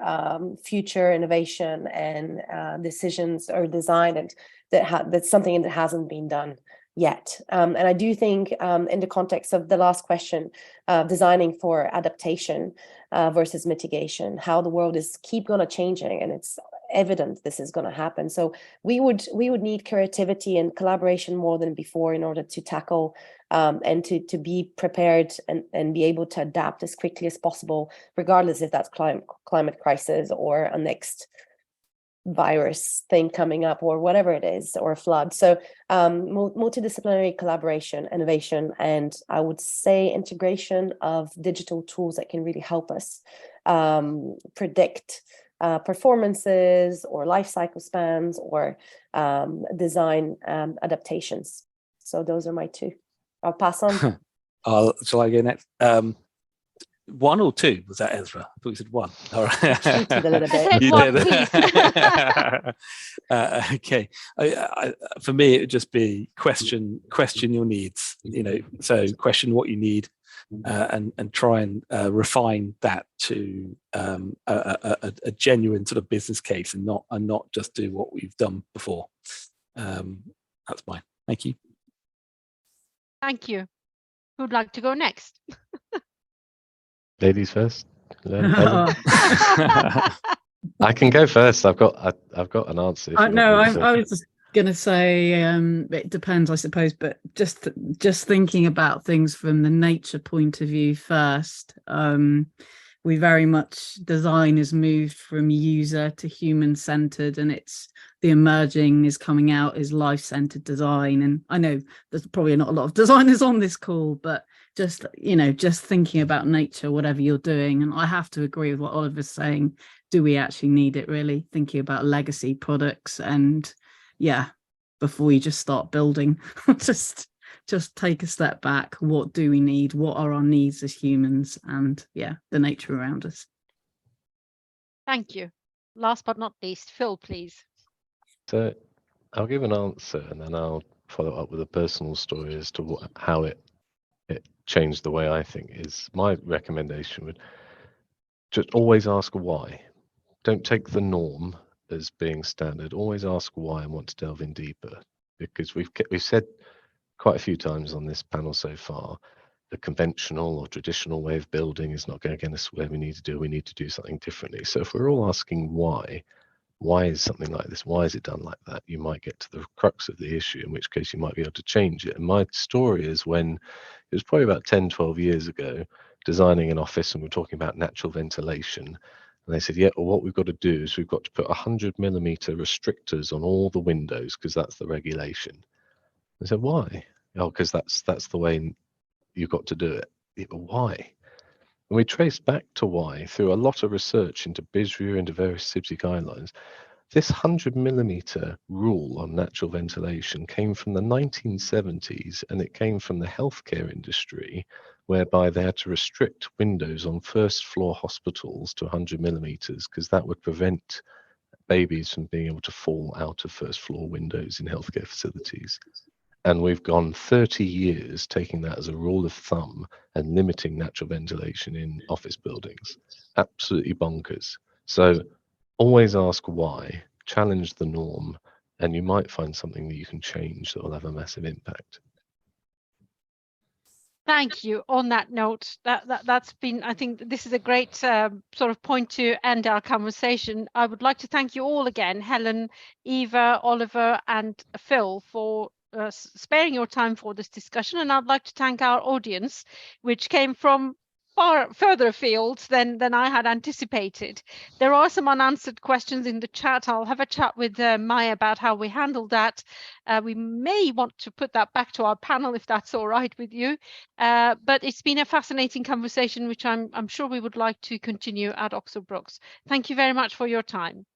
[SPEAKER 3] future innovation and decisions or design, and that's something that hasn't been done yet. And I do think in the context of the last question, designing for adaptation versus mitigation, how the world is keep on changing, and it's evident this is going to happen. So we would need creativity and collaboration more than before in order to tackle and to be prepared and be able to adapt as quickly as possible, regardless if that's climate crisis or a next virus thing coming up or whatever it is, or a flood. So multidisciplinary collaboration, innovation, and I would say integration of digital tools that can really help us predict performances or life cycle spans or design adaptations. So those are my two. I'll pass on.
[SPEAKER 6] Shall I go next? One or two? Was that Ezra? I thought you said one. All right.
[SPEAKER 3] Cheated a little bit.
[SPEAKER 6] You
[SPEAKER 2] one,
[SPEAKER 6] did. Okay. For me, it would just be question your needs. So question what you need, and try and refine that to a genuine sort of business case, and not just do what we've done before. That's mine. Thank you.
[SPEAKER 2] Thank you. Who'd like to go next?
[SPEAKER 5] Ladies first. I can go first. I've got an answer.
[SPEAKER 4] No, I was just going to say it depends, I suppose, but just thinking about things from the nature point of view first. We very much, design has moved from user to human-centered, and it's the emerging is coming out is life-centered design. And I know there's probably not a lot of designers on this call, but just thinking about nature, whatever you're doing. And I have to agree with what Oliver's saying. Do we actually need it, really? Thinking about legacy products, and before you just start building, just take a step back. What do we need? What are our needs as humans? And the nature around us.
[SPEAKER 2] Thank you. Last but not least, Phil, please.
[SPEAKER 5] So I'll give an answer and then I'll follow up with a personal story as to how it changed the way I think. Is my recommendation would just always ask why. Don't take the norm as being standard. Always ask why and want to delve in deeper, because we've said quite a few times on this panel so far, the conventional or traditional way of building is not going to get us where we need to do. We need to do something differently. So if we're all asking why is something like this? Why is it done like that? You might get to the crux of the issue, in which case you might be able to change it. And my story is when it was probably about 10, 12 years ago, designing an office, and we're talking about natural ventilation. And they said, yeah, well, what we've got to do is we've got to put 100mm restrictors on all the windows because that's the regulation. I said, why? Oh, because that's the way you've got to do it. Yeah, but why? And we traced back to why through a lot of research into BISRIA, into various CIBSE guidelines. This 100mm rule on natural ventilation came from the 1970s, and it came from the healthcare industry, whereby they had to restrict windows on first floor hospitals to 100mm because that would prevent babies from being able to fall out of first floor windows in healthcare facilities. And we've gone 30 years taking that as a rule of thumb and limiting natural ventilation in office buildings. Absolutely bonkers. So always ask why, challenge the norm, and you might find something that you can change that will have a massive impact.
[SPEAKER 2] Thank you. On that note, that's been, I think this is a great sort of point to end our conversation. I would like to thank you all again, Helen, Eva, Oliver, and Phil, for sparing your time for this discussion. And I'd like to thank our audience, which came from far further afield than I had anticipated. There are some unanswered questions in the chat. I'll have a chat with Maya about how we handled that. We may want to put that back to our panel if that's all right with you. But it's been a fascinating conversation, which I'm sure we would like to continue at Oxford Brookes. Thank you very much for your time.